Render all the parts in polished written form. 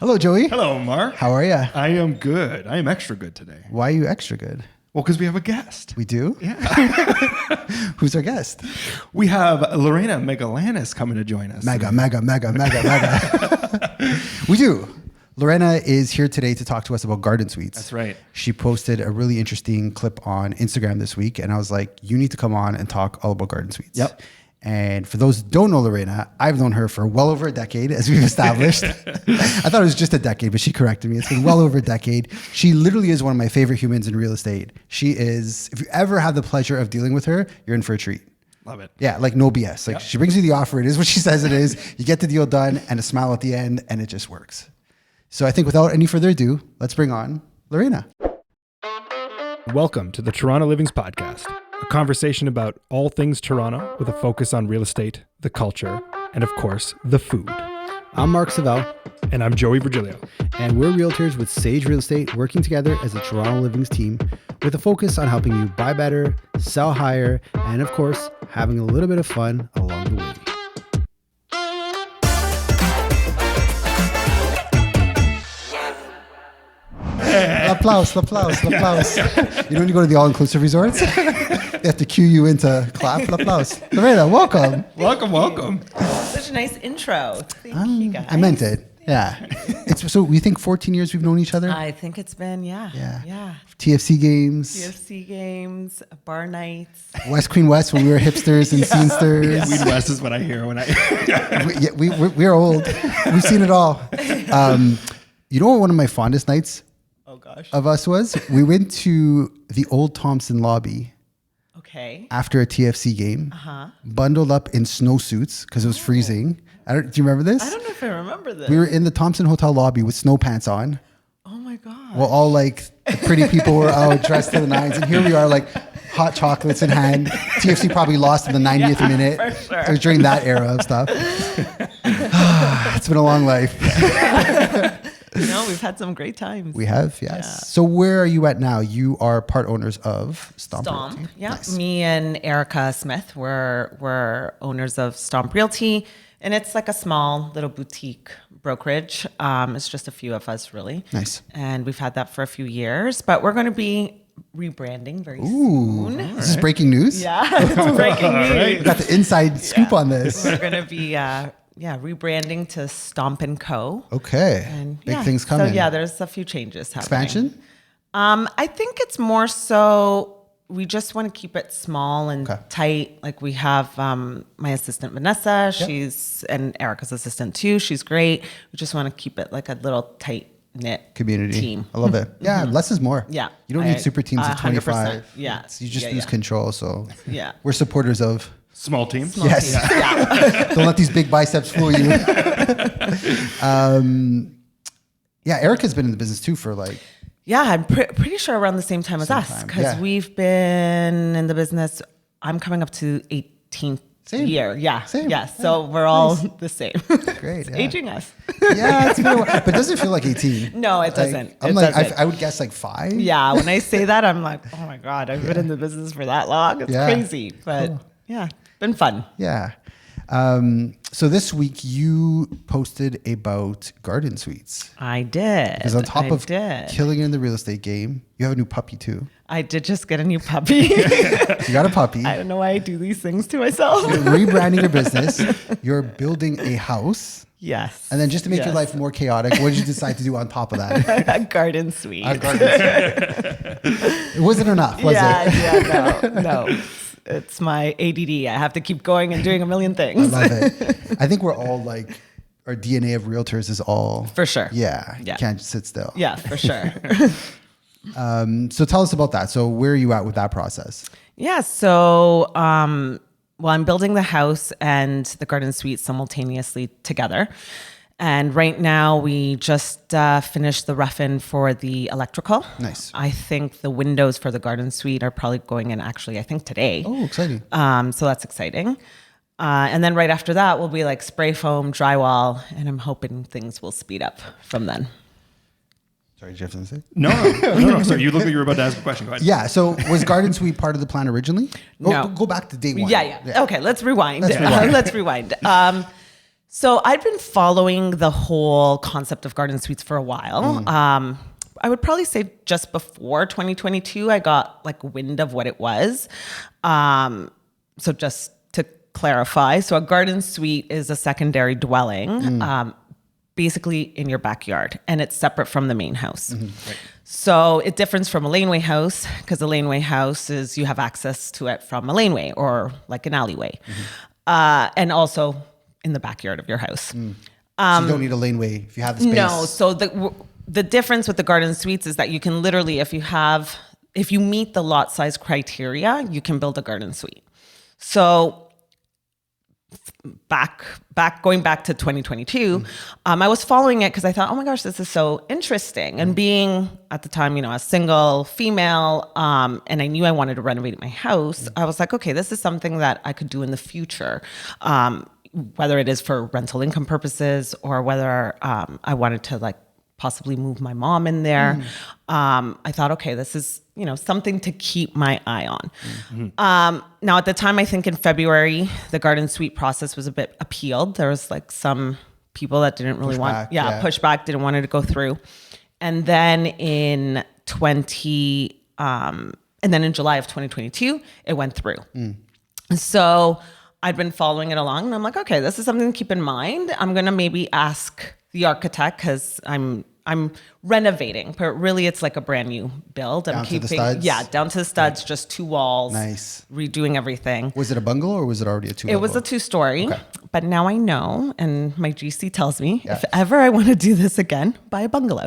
Hello, Joey. Hello, Mark. How are you? I am good. I am extra good today. Why are you extra good? Well, because we have a guest. We do? Yeah. Who's our guest? We have Lorena Magallanes coming to join us. Mega. We do. Lorena is here today to talk to us about garden suites. That's right. She posted a really interesting clip on Instagram this week, and I was like, you need to come on and talk all about garden suites. Yep. And for those who don't know Lorena, I've known her for well over a decade, as we've established. I thought it was just a decade, but she corrected me. It's been well over a decade. She literally is one of my favorite humans in real estate. She is, if you ever have the pleasure of dealing with her, you're in for a treat. Love it. Yeah, like no BS. Like She brings you the offer. It is what she says it is. You get the deal done and a smile at the end, and it just works. So I think without any further ado, let's bring on Lorena. Welcome to the Toronto Livings Podcast, a conversation about all things Toronto with a focus on real estate, the culture, and of course, the food. I'm Mark Savel. And I'm Joey Virgilio. And we're realtors with Sage Real Estate working together as a Toronto Livings team with a focus on helping you buy better, sell higher, and of course, having a little bit of fun along the way. Applause. You know when you go to the all-inclusive resorts? They have to cue you in to clap. Applause. Lorena, welcome. Welcome. Such a nice intro. Thank you, guys. I meant it. Yeah. So we think 14 years we've known each other? I think it's been, yeah. TFC games. TFC games, bar nights. West Queen West when we were hipsters and scenesters. Weed West is what I hear when I... We're old. We've seen it all. You know what one of my fondest nights of us was? We went to the old Thompson lobby. Okay. After a TFC game, bundled up in snowsuits because it was freezing. Do you remember this? I don't know if I remember this. We were in the Thompson Hotel lobby with snow pants on. Oh my God. Well, all like the pretty people were out dressed to the nines. And here we are like hot chocolates in hand. TFC probably lost in the 90th minute. For sure. It was during that era of stuff. It's been a long life. No, we've had some great times. We have, yes. Yeah. So where are you at now? You are part owners of Stomp Realty. Yeah. Nice. Me and Erica Smith were owners of Stomp Realty. And it's like a small little boutique brokerage. It's just a few of us, really. Nice. And we've had that for a few years. But we're going to be rebranding very soon. This is breaking news. Yeah, it's breaking news. We got the inside scoop on this. We're going to be rebranding to Stomp & Co. Okay. And Big things coming. So there's a few changes happening. Expansion? I think it's more so we just want to keep it small and tight. Like we have my assistant Vanessa, and Erica's assistant too. She's great. We just want to keep it like a little tight knit community team. I love it. Yeah, less is more. Yeah. You don't need super teams of 25. 100%. Yeah. You just lose control. So we're supporters of Small teams. Yes. Yeah. Don't let these big biceps fool you. Erica's been in the business too for like... Yeah, I'm pretty sure around the same time as us because we've been in the business. I'm coming up to 18th year. Yeah. Same. Yeah. So we're all the same. Great. It's aging us. Yeah, it's been a while. But it doesn't feel like 18. No, it doesn't. I would guess like 5. Yeah. When I say that, I'm like, oh my God, I've been in the business for that long. It's crazy. But been fun. Yeah. So this week you posted about garden suites. I did. Because on top of killing it in the real estate game, you have a new puppy too. I did just get a new puppy. You got a puppy. I don't know why I do these things to myself. You're rebranding your business. You're building a house. Yes. And then just to make your life more chaotic, what did you decide to do on top of that? A garden suite. A garden suite. It wasn't enough, was it? Yeah, no. It's my ADD. I have to keep going and doing a million things. I love it. I think we're all like, our DNA of realtors is all... For sure. Yeah. You can't just sit still. Yeah, for sure. So tell us about that. So where are you at with that process? Yeah. So, I'm building the house and the garden suite simultaneously together. And right now we just finished the rough-in for the electrical. Nice. I think the windows for the garden suite are probably going in actually, I think today. Oh, exciting. So that's exciting. And then right after that will be like spray foam, drywall, and I'm hoping things will speed up from then. Sorry, did you have something to say? No. Sorry, you look like you were about to ask a question. Go ahead. Yeah. So was garden suite part of the plan originally? No. Go back to day one. Yeah. Okay, let's rewind. Let's rewind. Let's rewind. So I'd been following the whole concept of garden suites for a while. I would probably say just before 2022, I got like wind of what it was. So just to clarify, so a garden suite is a secondary dwelling, basically in your backyard, and it's separate from the main house. Right. So it differs from a laneway house because a laneway house is you have access to it from a laneway or like an alleyway, and also in the backyard of your house. So you don't need a laneway if you have the space. No, so the difference with the garden suites is that you can literally, if you meet the lot size criteria, you can build a garden suite. So going back to 2022, I was following it because I thought, oh my gosh, this is so interesting. And being at the time, a single female, and I knew I wanted to renovate my house, I was like, okay, this is something that I could do in the future. Whether it is for rental income purposes or whether I wanted to like possibly move my mom in there. I thought, okay, this is, something to keep my eye on. Now at the time, I think in February, the garden suite process was a bit appealed. There was like some people that didn't really pushback, didn't want it to go through. And then in July of 2022, it went through. So I'd been following it along and I'm like, okay, this is something to keep in mind. I'm going to maybe ask the architect because I'm renovating, but really it's like a brand new build. Down to the studs? Yeah, down to the studs, just 2 walls. Nice. Redoing everything. Was it a bungalow or was it already a 2-level? It was a 2-story, Okay. but now I know, and my GC tells me, if ever I want to do this again, buy a bungalow.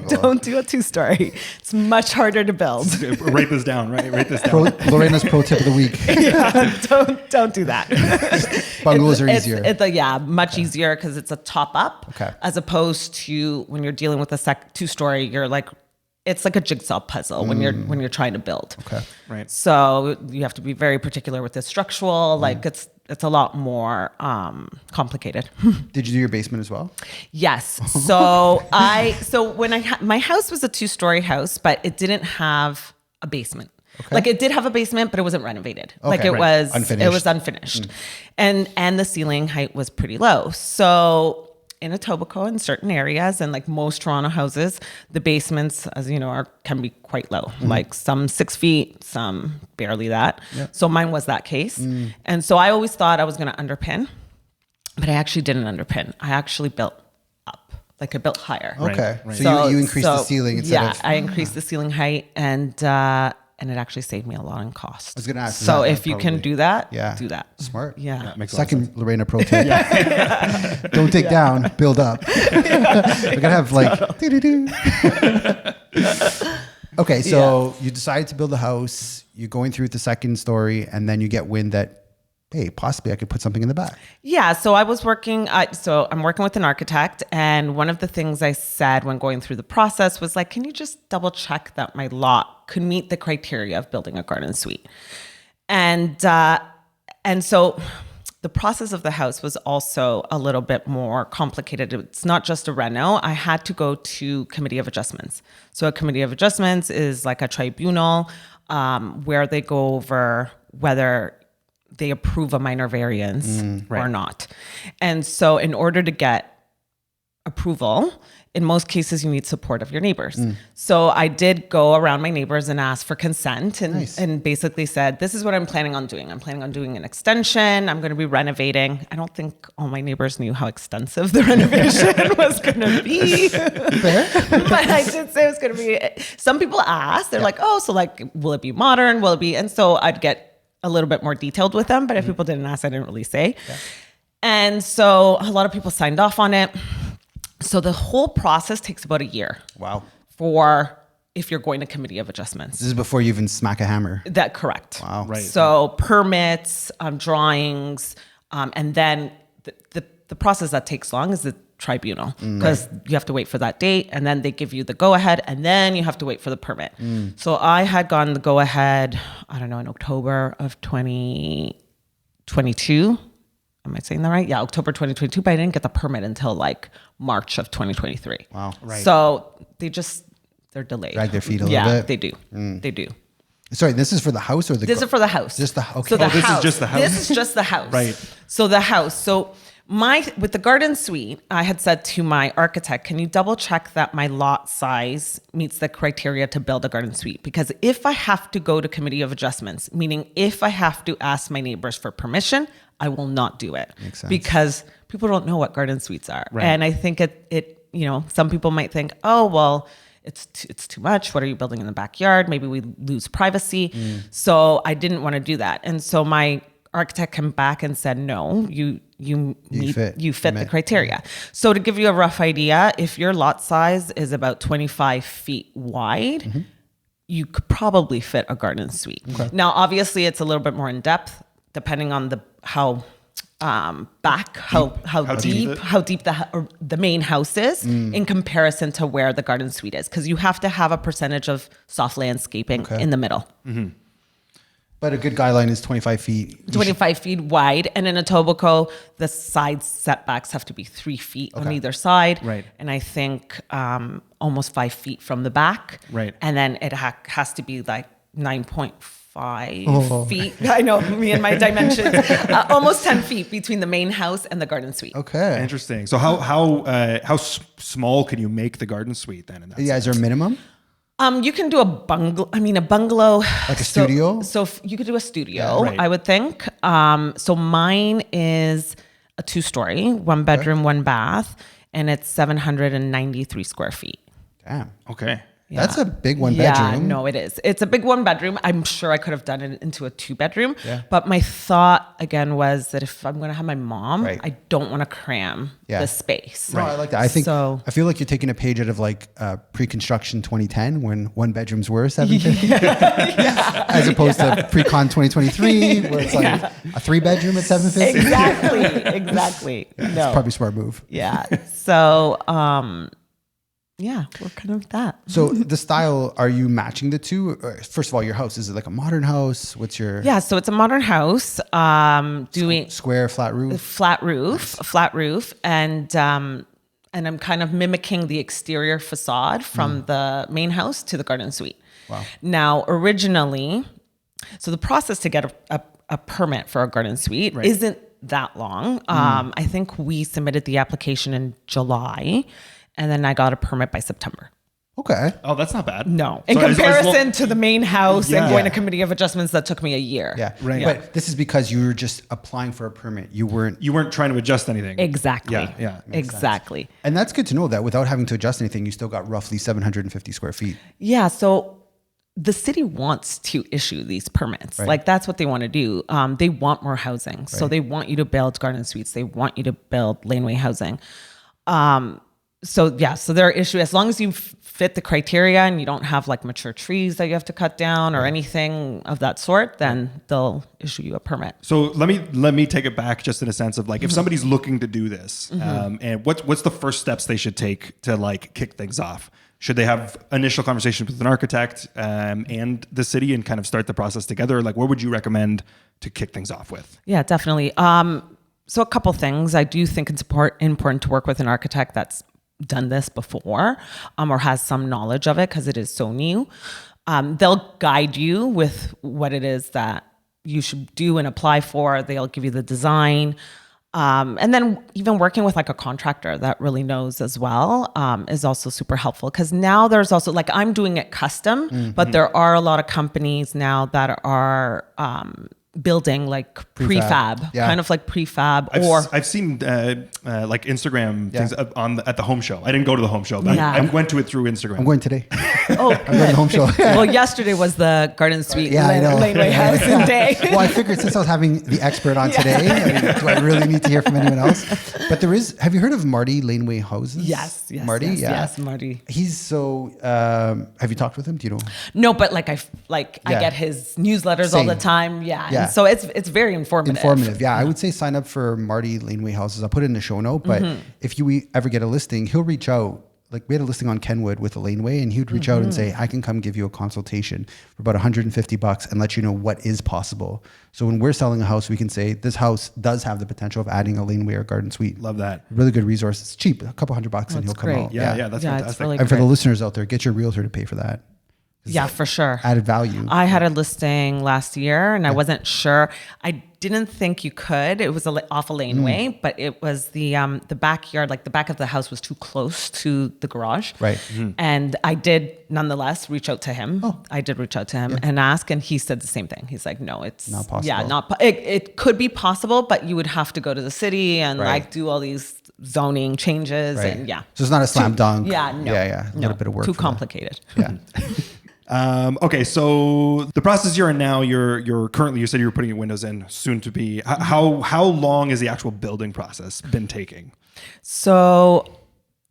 Don't do a 2-story. It's much harder to build. Write this down, right? Write this down. Lorena's pro tip of the week. Don't do that. Bungalows are easier. Much easier because it's a top up, as opposed to when you're dealing with a 2-story. You're like, it's like a jigsaw puzzle when you're trying to build. Okay, right. So you have to be very particular with the structural. Like it's a lot more complicated. Did you do your basement as well? Yes. So when my house was a 2-story house, but it didn't have a basement. Okay. Like it did have a basement, but it wasn't renovated. Okay, like it was unfinished. It was unfinished, and the ceiling height was pretty low. So in Etobicoke, in certain areas, and like most Toronto houses, the basements, as you know, can be quite low. Like some 6 feet, some barely that. Yep. So mine was that case, and so I always thought I was going to underpin, but I actually didn't underpin. I actually built up, like I built higher. Okay, Right. so you increased the ceiling instead of... I increased the ceiling height, and it actually saved me a lot in cost. I was going to ask. So if you can do that, do that. Smart. Yeah. Makes a lot of Second Lorena pro tip. Don't dig down, build up. We're gonna have like doo-doo-doo. Okay, so you decide to build a house, you're going through the 2nd story, and then you get wind that, hey, possibly I could put something in the back. Yeah, so I was working, I'm working with an architect, and one of the things I said when going through the process was like, can you just double check that my lot could meet the criteria of building a garden suite? And so the process of the house was also a little bit more complicated. It's not just a reno. I had to go to committee of adjustments. So a committee of adjustments is like a tribunal where they go over whether they approve a minor variance or not. And so in order to get approval, in most cases, you need support of your neighbors. So I did go around my neighbors and ask for consent and basically said, this is what I'm planning on doing. I'm planning on doing an extension. I'm going to be renovating. I don't think all my neighbors knew how extensive the renovation was going to be. But I did say it was going to be, some people asked, they're like, oh, so like, will it be modern? Will it be? And so I'd get a little bit more detailed with them, but if people didn't ask, I didn't really say. Yeah. And so a lot of people signed off on it. So the whole process takes about a year. Wow. For if you're going to committee of adjustments. This is before you even smack a hammer. That correct. Wow. Right. So permits, drawings, and then the process that takes long is the tribunal because you have to wait for that date and then they give you the go ahead and then you have to wait for the permit. So I had gotten the go ahead, I don't know, in October of 2022. Am I saying that right? Yeah, October 2022, but I didn't get the permit until like March of 2023. Wow. Right. So they're delayed. Drag their feet a little bit. Yeah, they do. They do. Sorry, this is for the house or the... This is for the house. Just the... Okay. So the this house. is just the house? This is just the house. Right. So the house. So With the garden suite, I had said to my architect, can you double check that my lot size meets the criteria to build a garden suite? Because if I have to go to committee of adjustments, meaning if I have to ask my neighbors for permission, I will not do it. Makes sense. Because people don't know what garden suites are. Right. And I think it, some people might think, oh, well, it's too much. What are you building in the backyard? Maybe we lose privacy. So I didn't want to do that. And so my architect came back and said, no, you fit the criteria. So to give you a rough idea, if your lot size is about 25 feet wide, you could probably fit a garden suite. Okay. Now, obviously, it's a little bit more in depth, depending on how deep the main house is in comparison to where the garden suite is, because you have to have a percentage of soft landscaping in the middle. Mm-hmm. But a good guideline is 25 feet. 25 feet wide. And in Etobicoke, the side setbacks have to be 3 feet on either side. Right. And I think almost 5 feet from the back. Right. And then it has to be like 9.5 feet. I know, me and my dimensions. Almost 10 feet between the main house and the garden suite. Okay. Interesting. So how small can you make the garden suite then? In that Is there a minimum? You can do a bungalow. Like a studio? So you could do a studio, right. I would think. So mine is a 2-story, 1 bedroom, 1 bath, and it's 793 square feet. Damn. Okay. Yeah. That's a big 1 bedroom. Yeah, no, it is. It's a big 1 bedroom. I'm sure I could have done it into a 2 bedroom. Yeah. But my thought again was that if I'm going to have my mom, Right. I don't want to cram the space. No, I like that. I feel like you're taking a page out of like pre-construction 2010 when 1 bedrooms were 750, as opposed to pre-con 2023 where it's like a 3 bedroom at 750. Exactly. Yeah, No. it's probably a smart move. Yeah. So, we're kind of that. So the style, are you matching the two? First of all, your house, is it like a modern house? What's your... Yeah, so it's a modern house, doing square, flat roof? flat roof. And I'm kind of mimicking the exterior facade from the main house to the garden suite. Wow. Now, originally, so the process to get a permit for a garden suite isn't that long. I think we submitted the application in July, and then I got a permit by September. Okay. Oh, that's not bad. No. In comparison to the main house and going to Yeah. committee of adjustments, that took me a year. Yeah. Right. Yeah. But this is because you were just applying for a permit. You weren't... You weren't trying to adjust anything. Exactly. Yeah. Exactly. And that's good to know that without having to adjust anything, you still got roughly 750 square feet. Yeah. So the city wants to issue these permits. Right. Like that's what they want to do. They want more housing. So Right. they want you to build garden suites. They want you to build laneway housing. So their issue, as long as you fit the criteria and you don't have like mature trees that you have to cut down or anything of that sort, then they'll issue you a permit. So let me take it back just in a sense of like, if somebody's looking to do this, and what's the first steps they should take to like kick things off? Should they have initial conversations with an architect and the city and kind of start the process together? Like, what would you recommend to kick things off with? Yeah, definitely. So a couple things. I do think it's important to work with an architect that's done this before or has some knowledge of it because it is so new. They'll guide you with what it is that you should do and apply for. They'll give you the design. And then even working with like a contractor that really knows as well is also super helpful, because now there's also like, I'm doing it custom, but there are a lot of companies now that are building like prefab, Yeah. kind of like prefab. I've seen like Instagram things at the home show. I didn't go to the home show, but Yeah. I went to it through Instagram. I'm going today. Oh, I'm going to the home show. well, yesterday was the garden suite I know. laneway housing day. Well, I figured since I was having the expert on today, do I really need to hear from anyone else? But have you heard of Marty Laneway Houses? Yes. Marty? Yes, Marty. He's so, have you talked with him? Do you know? No, but like I get his newsletters all Same. the time. Yeah. Yeah. And so it's very informative. Yeah. I would say sign up for Marty Laneway Houses. I'll put it in the show note, but if you ever get a listing, he'll reach out. Like we had a listing on Kenwood with a laneway, and he would reach out and say, I can come give you a consultation for about $150 and let you know what is possible. So when we're selling a house, we can say this house does have the potential of adding a laneway or garden suite. Love that. Really good resource. It's cheap, a couple $100 and he'll come great. out. Yeah, that's Yeah, fantastic. it's really And for the great. listeners out there, get your realtor to pay for that. Yeah, for sure. Added value. I had a listing last year and I wasn't sure. I didn't think you could. It was off a laneway, but it was the backyard, like the back of the house was too close to the garage. Right. And I did nonetheless reach out to him. I did reach out to him and ask, and he said the same thing. He's like, no, it's Not possible. Yeah, it could be possible, but you would have to go to the city and like do all these zoning changes and So it's not a slam dunk. Yeah, no. Yeah. A little bit of work. Too for that. complicated. Yeah. Okay, so the process you're in now, you're currently, you said you were putting your windows in, soon to be. How long has the actual building process been taking? So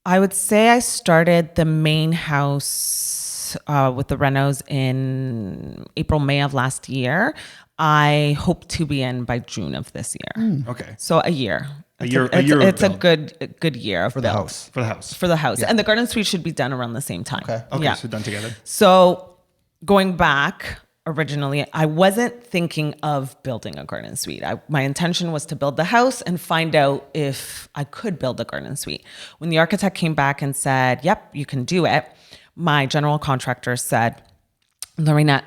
I would say I started the main house with the renos in April, May of last year. I hope to be in by June of this year. Okay, So a year. It's a good year For the house. for the house. For the house. And the garden suite should be done around the same time. Okay, Yeah. so done together. So going back originally, I wasn't thinking of building a garden suite. My intention was to build the house and find out if I could build a garden suite. When the architect came back and said, yep, you can do it, my general contractor said, Lorena,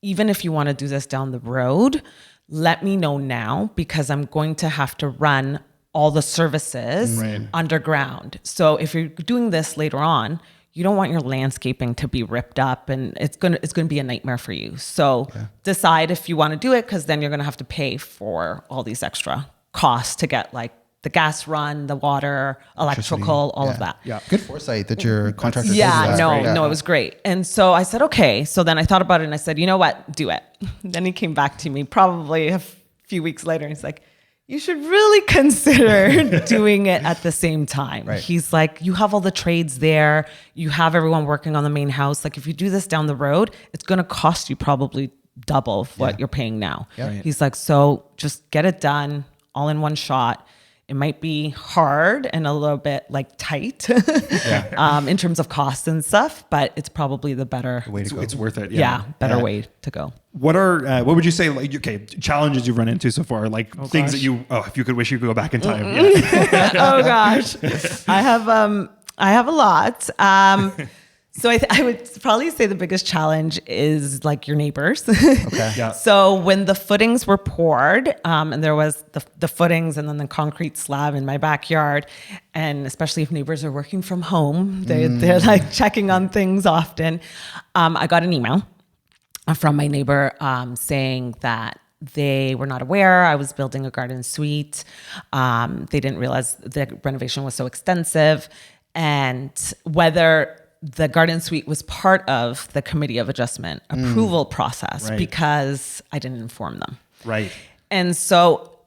even if you want to do this down the road, let me know now because I'm going to have to run all the services underground. So if you're doing this later on, you don't want your landscaping to be ripped up and it's going to be a nightmare for you. So decide if you want to do it because then you're going to have to pay for all these extra costs to get like the gas run, the water, electrical, all of that. Yeah. Good foresight that your contractor Yeah, told you that. no, it was great. And so I said, okay. So then I thought about it and I said, you know what? Do it. Then he came back to me probably a few weeks later and he's like, you should really consider doing it at the same time. Right. He's like, you have all the trades there. You have everyone working on the main house. Like if you do this down the road, it's going to cost you probably double of what you're paying now. Yeah. He's like, so just get it done all in one shot. It might be hard and a little bit like tight in terms of costs and stuff, but it's probably the better Way to go. It's worth it. yeah, better way to go. What would you say, like, okay, challenges you've run into so far, like things that if you could wish you could go back in time? Yeah. Oh gosh, I have a lot. So I would probably say the biggest challenge is like your neighbors. Okay. Yeah. So when the footings were poured, and there was the footings and then the concrete slab in my backyard, and especially if neighbors are working from home, they're like checking on things often. I got an email from my neighbor saying that they were not aware I was building a garden suite. They didn't realize the renovation was so extensive, and whether the garden suite was part of the committee of adjustment approval process because I didn't inform them. Right. And so,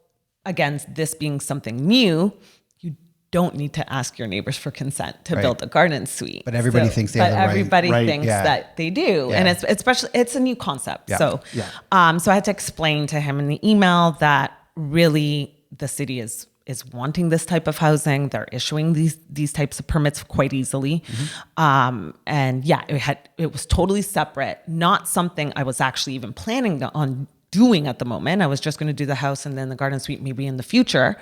again, this being something new, you don't need to ask your neighbors for consent to build a garden suite. But everybody thinks they have the right. Everybody Right. thinks Yeah. that they do, Yeah. and it's especially it's a new concept. Yeah. So, Yeah. so I had to explain to him in the email that really the city is wanting this type of housing. They're issuing these types of permits quite easily. And yeah, it was totally separate, not something I was actually even planning on doing at the moment. I was just going to do the house and then the garden suite maybe in the future.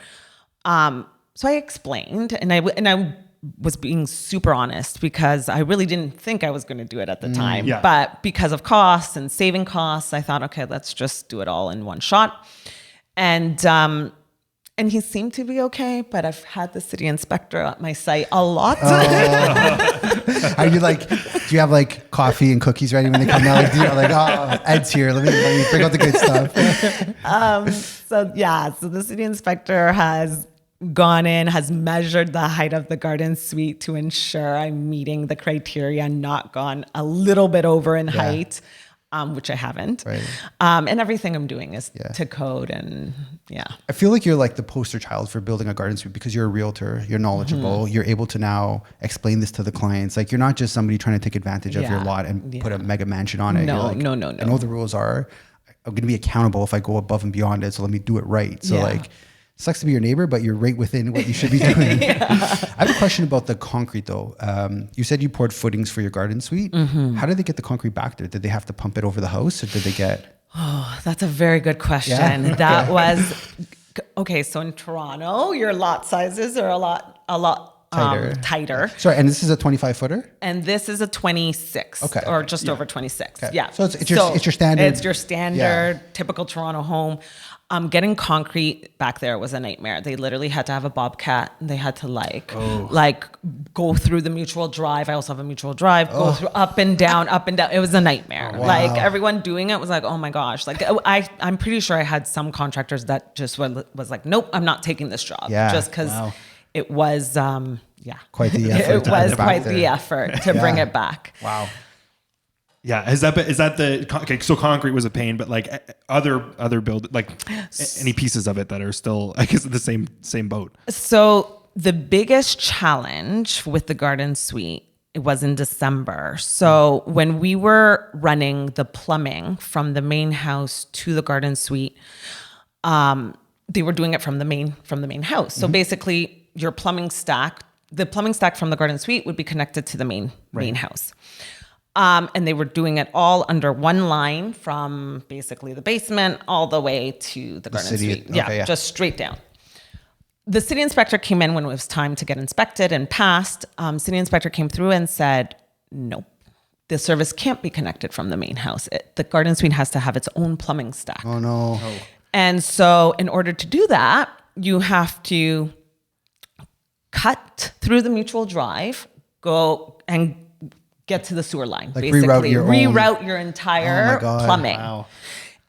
So I explained and I was being super honest because I really didn't think I was going to do it at the time. Yeah. But because of costs and saving costs, I thought, okay, let's just do it all in one shot. And he seemed to be okay, but I've had the city inspector at my site a lot. Are you like, do you have like coffee and cookies ready when they come down? Like, you're like, oh, Ed's here. Let me bring out the good stuff. So the city inspector has gone in, has measured the height of the garden suite to ensure I'm meeting the criteria, not gone a little bit over in height. Which I haven't. Right. And everything I'm doing is to code and I feel like you're like the poster child for building a garden suite because you're a realtor, you're knowledgeable, you're able to now explain this to the clients. Like you're not just somebody trying to take advantage of your lot and put a mega mansion on it. No, You're like, no. I know the rules are. I'm going to be accountable if I go above and beyond it. So let me do it right. So like, sucks to be your neighbor, but you're right within what you should be doing. I have a question about the concrete though. You said you poured footings for your garden suite. How did they get the concrete back there? Did they have to pump it over the house or did they get... Oh, that's a very good question. Yeah? That was, okay, so in Toronto, your lot sizes are a lot tighter. Sorry, and this is a 25 footer? And this is a 26 or just over 26. Okay. Yeah. So it's your standard. It's your standard typical Toronto home. Getting concrete back there was a nightmare. They literally had to have a bobcat. They had to go through the mutual drive. I also have a mutual drive. Go through up and down. It was a nightmare. Wow. Like everyone doing it was like, oh my gosh. Like I'm pretty sure I had some contractors that just was like, nope, I'm not taking this job. Yeah. Just because it was quite the effort. It was quite the effort to bring it back. Wow. Yeah, is that okay? So concrete was a pain, but like other build, like any pieces of it that are still, I guess, the same boat. So the biggest challenge with the garden suite, it was in December. So when we were running the plumbing from the main house to the garden suite, they were doing it from the main house. So basically, your plumbing stack, the plumbing stack from the garden suite would be connected to the main house. And they were doing it all under one line from basically the basement all the way to the garden suite. Just straight down. The city inspector came in when it was time to get inspected and passed. City inspector came through and said, nope, the service can't be connected from the main house. The garden suite has to have its own plumbing stack. Oh, no. And so in order to do that, you have to cut through the mutual drive, go and get to the sewer line, like basically reroute your entire plumbing. Wow.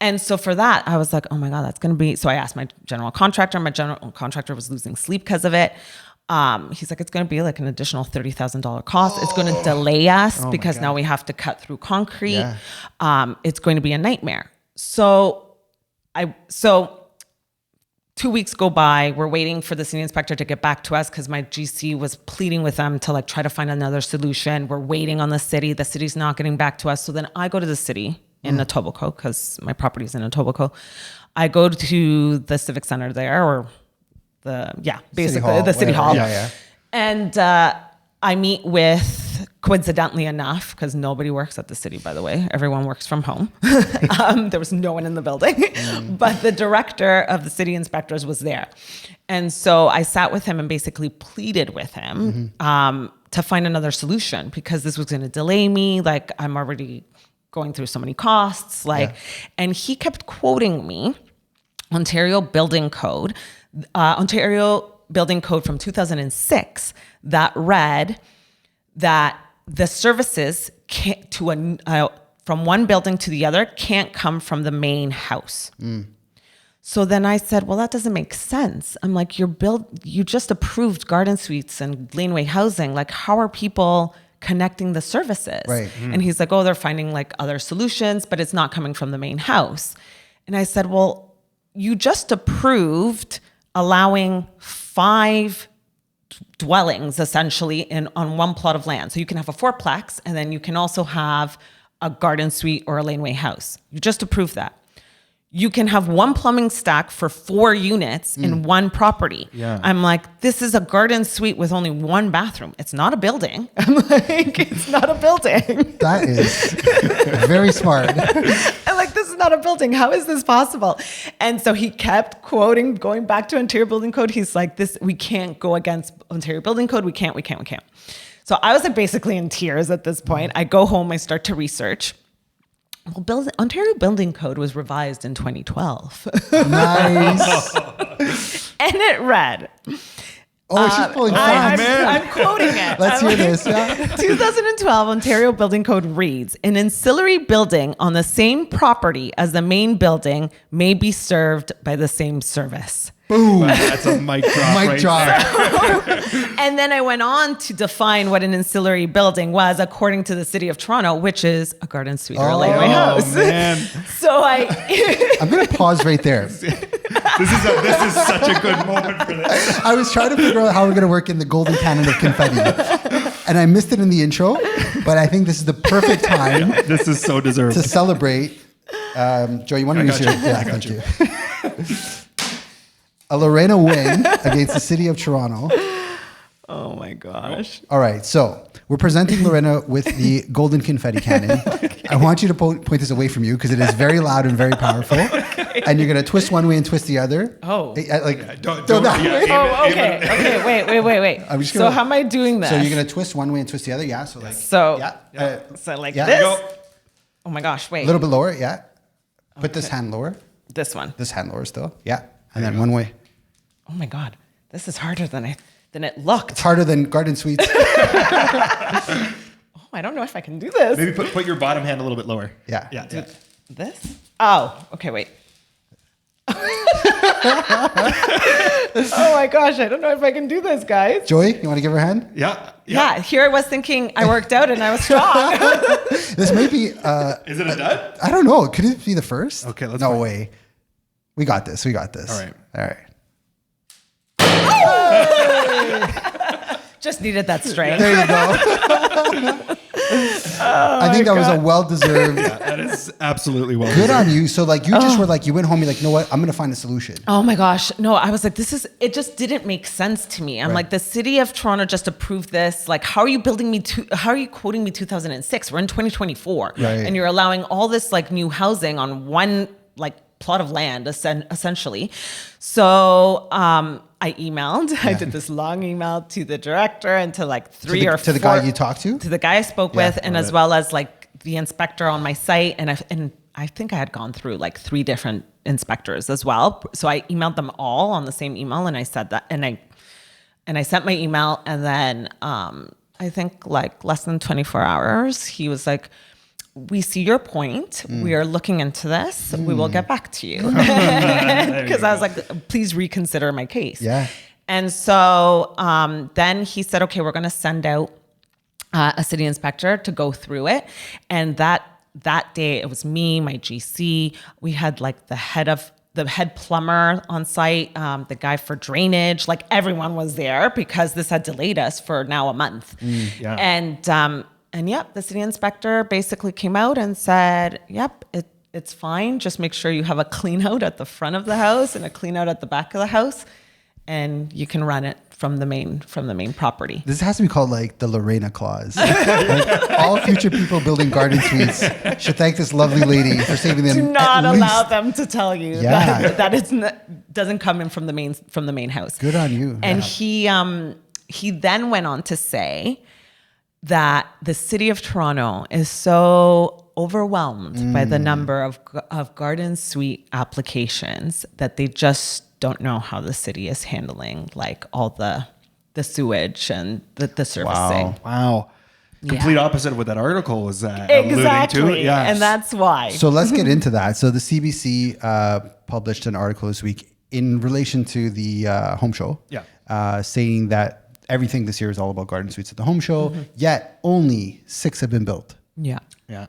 And so for that, I was like, oh my God, that's going to be, so I asked my general contractor. My general contractor was losing sleep because of it. He's like, it's going to be like an additional $30,000 cost. It's going to delay us because now we have to cut through concrete. Yeah. It's going to be a nightmare. So 2 weeks go by. We're waiting for the city inspector to get back to us because my GC was pleading with them to like try to find another solution. We're waiting on the city. The city's not getting back to us. So then I go to the city in Etobicoke because my property's in Etobicoke. I go to the civic center there, or the city hall. Yeah. And I meet with, coincidentally enough, because nobody works at the city, by the way, everyone works from home. There was no one in the building, but the director of the city inspectors was there. And so I sat with him and basically pleaded with him to find another solution because this was going to delay me. Like I'm already going through so many costs. And he kept quoting me Ontario Building Code from 2006 that read that the services from one building to the other can't come from the main house. So then I said, well, that doesn't make sense. I'm like, you just approved garden suites and laneway housing. Like, how are people connecting the services? Right. And he's like, oh, they're finding like other solutions, but it's not coming from the main house. And I said, well, you just approved allowing 5 dwellings essentially on one plot of land. So you can have a 4-plex and then you can also have a garden suite or a laneway house. You just approved that. You can have one plumbing stack for 4 units in one property. Yeah. I'm like, this is a garden suite with only 1 bathroom. It's not a building. I'm like, it's not a building. That is very smart. I'm like, this is not a building. How is this possible? And so he kept quoting, going back to Ontario Building Code. He's like, we can't go against Ontario Building Code. We can't. So I was like basically in tears at this point. I go home, I start to research. Well, Ontario Building Code was revised in 2012. Nice. And it read. Oh, she's pulling facts. I'm quoting it. Let's hear this. Yeah. 2012 Ontario Building Code reads, an ancillary building on the same property as the main building may be served by the same service. Boom. Wow, that's a mic drop. Mic drop. And then I went on to define what an ancillary building was according to the City of Toronto, which is a garden suite or a laneway house. Man. So I'm going to pause right there. This is such a good moment for this. I was trying to figure out how we're going to work in the golden cannon of confetti. And I missed it in the intro, but I think this is the perfect time. Yeah, this is so deserved. To celebrate. Joe, you want to use your... Yeah, thank you. A Lorena win against the City of Toronto. Oh my gosh. All right, so we're presenting Lorena with the golden confetti cannon. I want you to point this away from you because it is very loud and very powerful. and you're gonna twist one way and twist the other. Oh. Don't that way. Oh, okay. Okay. Wait. I'm just So gonna- how am I doing this? So you're gonna twist one way and twist the other. Yeah. So like. So- Yeah. So like Yeah. this. Go. Oh my gosh! Wait. A little bit lower. Yeah. Put this hand lower. This one. This hand lower still. Yeah. And then one way. Oh my God! This is harder than it looked. It's harder than garden suites. Oh, I don't know if I can do this. Maybe put your bottom hand a little bit lower. Yeah. Yeah. This? Oh, okay, wait. Oh my gosh, I don't know if I can do this, guys. Joy, you want to give her a hand? Yeah, here I was thinking I worked out and I was strong. This may be. Is it a dud? I don't know. Could it be the first? Okay, let's No find- way. We got this. We got this. All right. All right. Just needed that strength. There you go. I think that was a well-deserved. That is absolutely well. Good on you. So like you just were like you went home. You're like, you know what? I'm gonna find a solution. Oh my gosh. No, I was like, it just didn't make sense to me. I'm Right. like, the city of Toronto just approved this. Like, how are you how are you quoting me 2006? We're in 2024. Right. And you're allowing all this like new housing on one like plot of land essentially. So, I emailed, I did this long email to the director and to like to the guy you talked to? the guy I spoke with, and as well as like the inspector on my site. And I think I had gone through like 3 different inspectors as well. So I emailed them all on the same email, and I said that, and I sent my email, and then I think like less than 24 hours, he was like, we see your point. We are looking into this. We will get back to you. Because I was like, please reconsider my case. Yeah. And so then he said, okay, we're going to send out a city inspector to go through it. And that day, it was me, my GC. We had like the head plumber on site, the guy for drainage, like everyone was there because this had delayed us for now a month. Yeah. And yep, the city inspector basically came out and said, yep, it's fine. Just make sure you have a clean out at the front of the house and a clean out at the back of the house, and you can run it from the main property. This has to be called like the Lorena clause. Like, all future people building garden suites should thank this lovely lady for saving them. Do not at allow least- them to tell you Yeah. that it's doesn't come in from the main house. Good on you. And Yeah. he then went on to say that the city of Toronto is so overwhelmed by the number of garden suite applications that they just don't know how the city is handling like all the sewage and the servicing. Wow. Complete opposite of what that article was Exactly. alluding to. Yeah. And that's why. So let's get into that. So the CBC published an article this week in relation to the home show. Yeah. Saying that everything this year is all about garden suites at the home show, yet only 6 have been built. Yeah. Yeah.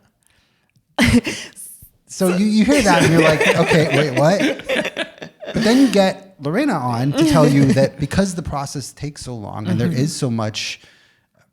So you hear that and you're like, okay, wait, what? But then you get Lorena on to tell you that because the process takes so long and there is so much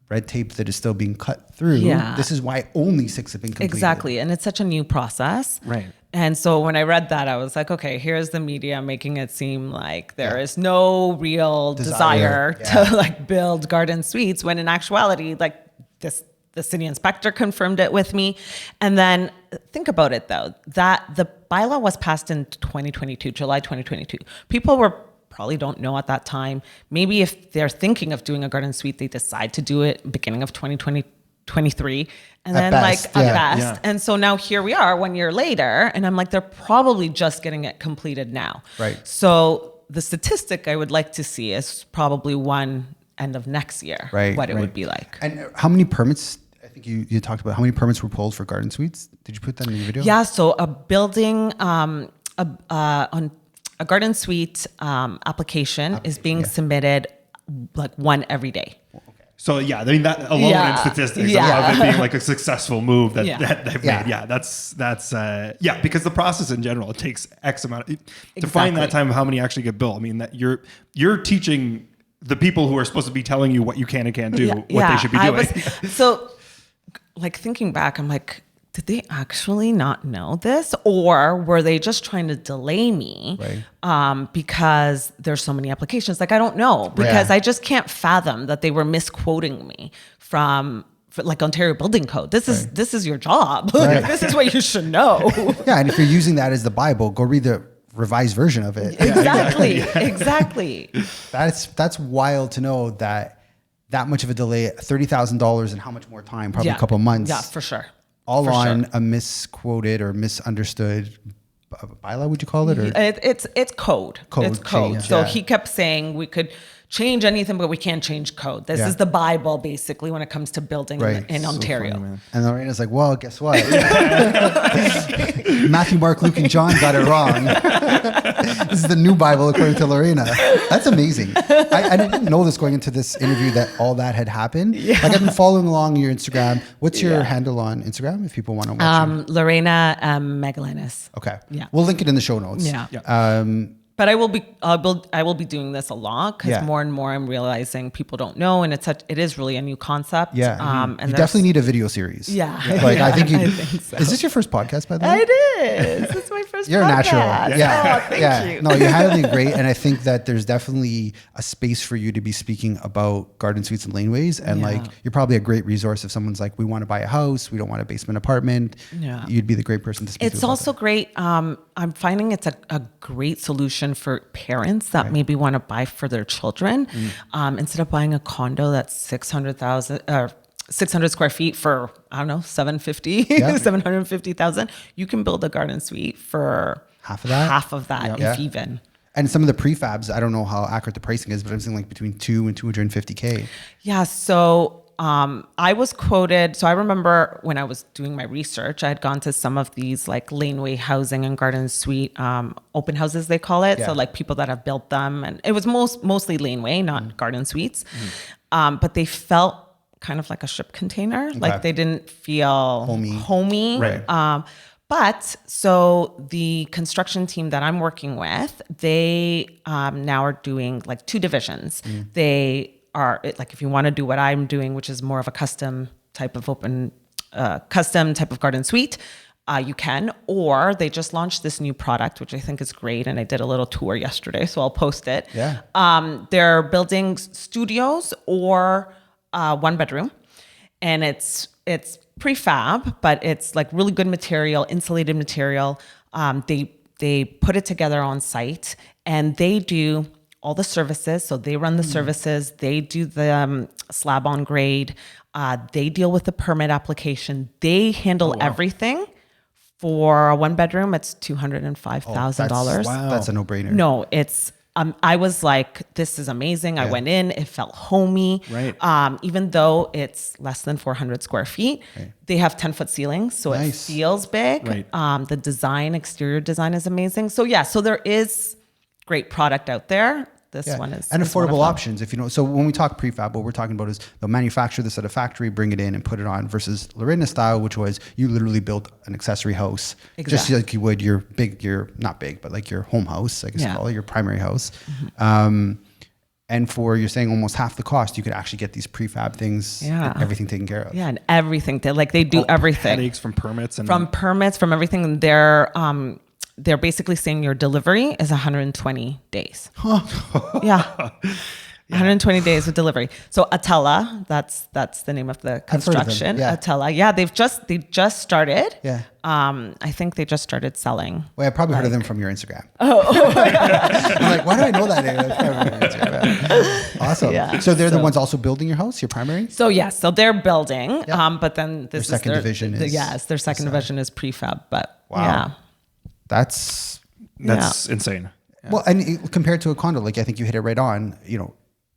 red tape that is still being cut through, Yeah. this is why only 6 have been completed. Exactly. And it's such a new process. Right. And so when I read that, I was like, okay, here's the media making it seem like there is no real desire to like build garden suites, when in actuality, like the city inspector confirmed it with me. And then think about it though, that the bylaw was passed in 2022, July 2022. People probably don't know at that time. Maybe if they're thinking of doing a garden suite, they decide to do it beginning of 2023. And At then best, like at yeah. best. Yeah. And so now here we are 1 year later, and I'm like, they're probably just getting it completed now. Right. So the statistic I would like to see is probably one end of next year, Right, what it right. would be like. And how many permits, I think you talked about, how many permits were pulled for garden suites? Did you put that in your video? Yeah, so a building on a garden suite application is being submitted like one every day. So yeah, I mean that alone Yeah. in statistics Yeah. of it being like a successful move that, Yeah. that they've Yeah. made. Yeah, that's because the process in general, it takes X amount to find that Exactly. time of how many actually get built. I mean that you're teaching the people who are supposed to be telling you what you can and can't do what they should be doing. So like thinking back, I'm like, did they actually not know this, or were they just trying to delay me because there's so many applications? Like, I don't know, because Yeah. I just can't fathom that they were misquoting me from for like Ontario Building Code. This is your job. This is what you should know. Yeah, and if you're using that as the Bible, go read the revised version of it. Exactly. That's wild to know that much of a delay, $30,000 and how much more time, probably a couple of months. Yeah, for sure. All on a misquoted or misunderstood bylaw, would you call it? Or? It's code. It's code. Change, so he kept saying we could change anything, but we can't change code. This is the Bible, basically, when it comes to building in Ontario. Funny, and Lorena's like, well, guess what? Matthew, Mark, Luke, and John got it wrong. This is the new Bible according to Lorena. That's amazing. I didn't know this going into this interview that all that had happened. Like I've been following along your Instagram. What's your handle on Instagram if people want to watch you? Lorena Magallanes. Okay. Yeah. We'll link it in the show notes. Yeah. But I will be doing this a lot because more and more I'm realizing people don't know, and it is really a new concept. Yeah. And you definitely need a video series. Yeah. Like I think so. Is this your first podcast, by the way? It is. It's my first You're podcast. a natural. Yeah. Oh, thank you. No, you're handling great. And I think that there's definitely a space for you to be speaking about garden suites and laneways. And like, you're probably a great resource if someone's like, we want to buy a house, we don't want a basement apartment. Yeah. You'd be the great person to speak to. It's also great. I'm finding it's a great solution for parents that maybe want to buy for their children. Instead of buying a condo that's 600 square feet for, I don't know, 750,000, you can build a garden suite for half of that, if even. And some of the prefabs, I don't know how accurate the pricing is, but I'm saying like between $2 and $250K. Yeah. So I was quoted. So I remember when I was doing my research, I had gone to some of these like laneway housing and garden suite open houses, they call it. Yeah. So like people that have built them, and it was mostly laneway, not garden suites. But they felt kind of like a ship container. Okay. Like they didn't feel homey. Right. But so the construction team that I'm working with, they now are doing like two divisions. They are like, if you want to do what I'm doing, which is more of a custom type of garden suite, you can, or they just launched this new product, which I think is great. And I did a little tour yesterday, so I'll post it. Yeah. They're building studios or one bedroom, and it's prefab, but it's like really good material, insulated material. They put it together on site, and they do all the services. So they run the services, they do the slab on grade, they deal with the permit application, they handle everything. For a one bedroom, it's $205,000. Wow. That's a no-brainer. No, it's I was like, this is amazing. I went in, it felt homey. Right. Even though it's less than 400 square feet, they have 10-foot ceilings, so it feels big. Right. The exterior design is amazing. So so there is great product out there. This one is and affordable options. If you know, so when we talk prefab, what we're talking about is they'll manufacture this at a factory, bring it in, and put it on. Versus Lorena style, which was you literally built an accessory house, just like you would your not big, but like your home house, I guess you call it your primary house. And for you're saying almost half the cost, you could actually get these prefab things, and everything taken care of. Yeah, and everything. They do everything. Headaches from permits and from everything. They're basically saying your delivery is 120 days. 120 days of delivery. So Atella, that's the name of the construction. Atella. They just started. Yeah. I think they just started selling. Well, I probably heard of them from your Instagram. I'm like, why do I know that name? Awesome. Yeah. So they're the ones also building your house, your primary? So they're building. But then their second division is their second division is prefab. But That's insane. Yeah. Well, and compared to a condo, like I think you hit it right on,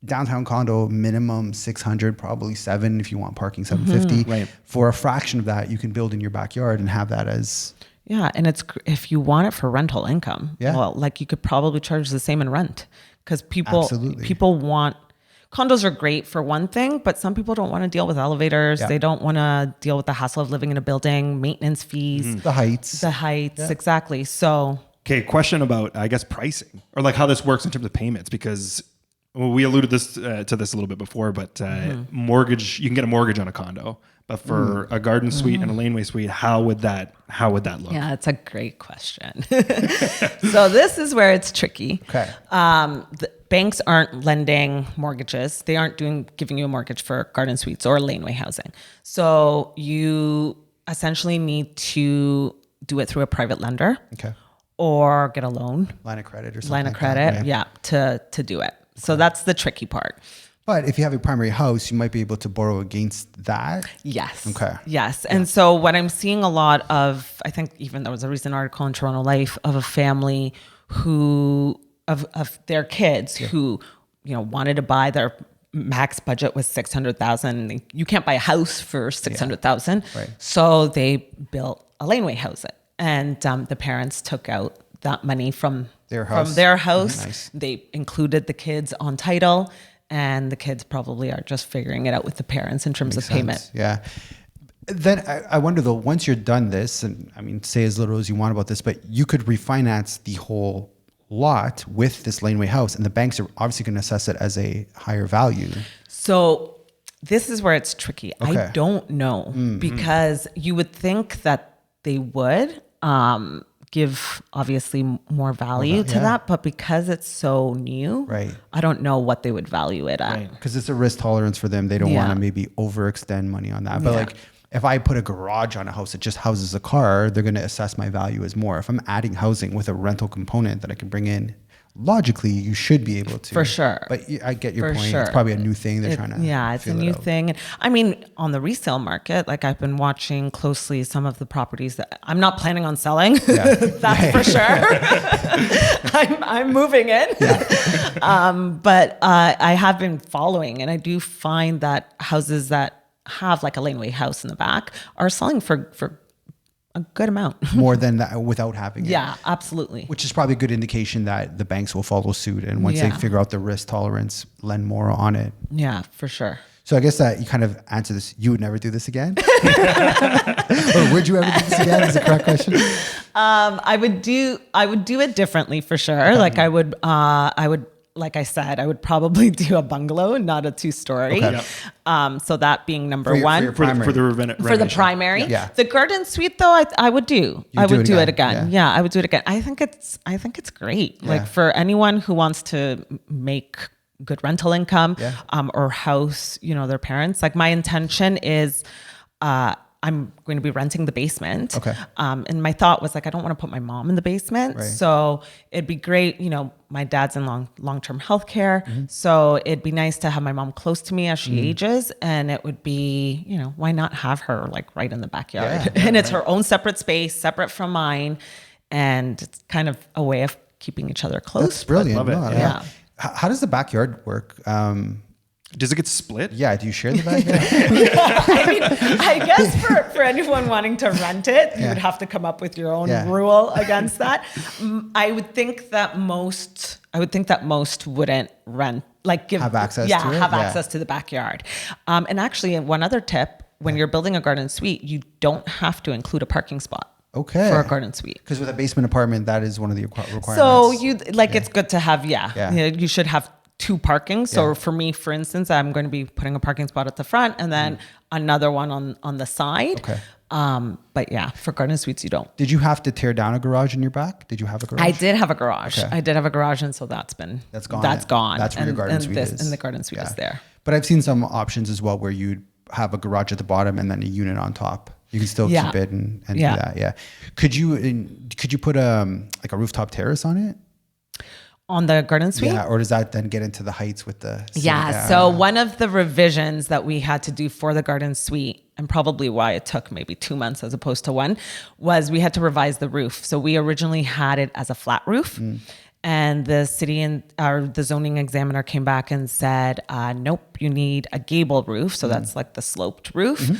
downtown condo, minimum 600, probably 7 if you want parking, 750. Right. For a fraction of that, you can build in your backyard and have that as... Yeah, and it's if you want it for rental income, well, like you could probably charge the same in rent because people want... Condos are great for one thing, but some people don't want to deal with elevators. Yeah. They don't want to deal with the hassle of living in a building, maintenance fees. The heights, exactly. So... Okay, question about, I guess, pricing or like how this works in terms of payments, because well, we alluded to this a little bit before, but mortgage, you can get a mortgage on a condo, but for a garden suite and a laneway suite, how would that look? Yeah, it's a great question. So this is where it's tricky. Okay. The banks aren't lending mortgages. They aren't giving you a mortgage for garden suites or laneway housing. So you essentially need to do it through a private lender. Okay. Or get a loan. Line of credit or something. Line of credit, yeah, to do it. So that's the tricky part. But if you have a primary house, you might be able to borrow against that. Yes. Okay. Yes. And so what I'm seeing a lot of, I think even there was a recent article in Toronto Life of a family who, of their kids who, wanted to buy, their max budget was 600,000. You can't buy a house for 600,000. Right. So they built a laneway house. And the parents took out that money from their house. Nice. They included the kids on title. And the kids probably are just figuring it out with the parents in terms of payment. Yeah. Then I wonder though, once you're done this, and I mean, say as little as you want about this, but you could refinance the whole lot with this laneway house, and the banks are obviously going to assess it as a higher value. So this is where it's tricky. Okay. I don't know because you would think that they would give obviously more value to that, but because it's so new, Right. I don't know what they would value it at. Because it's a risk tolerance for them. They don't want to maybe overextend money on that. But like if I put a garage on a house that just houses a car, they're going to assess my value as more. If I'm adding housing with a rental component that I can bring in, logically you should be able to. For sure. But I get your For point. sure. It's probably a new thing they're trying to it's a new thing. I mean, on the resale market, like I've been watching closely some of the properties that I'm not planning on selling. That's for sure. I'm moving in. But I have been following, and I do find that houses that have like a laneway house in the back are selling for a good amount. More than that without having it. Yeah, absolutely. Which is probably a good indication that the banks will follow suit. And once they figure out the risk tolerance, lend more on it. Yeah, for sure. So I guess that you kind of answer this. You would never do this again? Or would you ever do this again is the correct question. I would do it differently for sure. Like I would, like I said, I would probably do a bungalow, not a 2-story. Okay. So that being number one. For the primary. Yeah. The garden suite though, I would do. I would do it again. Yeah. I would do it again. I think it's great. Yeah. Like for anyone who wants to make good rental income, or house, their parents. Like my intention is, I'm going to be renting the basement. Okay. And my thought was like, I don't want to put my mom in the basement. Right. So it'd be great. My dad's in long-term healthcare. So it'd be nice to have my mom close to me as she ages. And it would be, why not have her like right in the backyard? And it's her own separate space, separate from mine. And it's kind of a way of keeping each other close. That's brilliant. Love it. No, Yeah. How does the backyard work? Does it get split? Yeah. Do you share the backyard? I mean, I guess for anyone wanting to rent it, you would have to come up with your own rule against that. I would think that most wouldn't rent, like have access to it? access to the backyard. And actually, one other tip: when you're building a garden suite, you don't have to include a parking spot. Okay. For a garden suite. Because with a basement apartment, that is one of the requirements. So it's good to have, you should have 2 parkings. So for me, for instance, I'm going to be putting a parking spot at the front and then another one on the side. Okay. But yeah, for garden suites, you don't. Did you have to tear down a garage in your back? Did you have a garage? I did have a garage. Okay. I did have a garage, and so that's gone. That's gone. That's where your garden suite is. And the garden suite is there. But I've seen some options as well where you'd have a garage at the bottom and then a unit on top. You can still keep it and do that. Yeah. Could you put like a rooftop terrace on it? On the garden suite? Yeah. Or does that then get into the heights with the... So one of the revisions that we had to do for the garden suite, and probably why it took maybe 2 months as opposed to 1, was we had to revise the roof. So we originally had it as a flat roof. And the city the zoning examiner came back and said, nope, you need a gable roof. So that's like the sloped roof,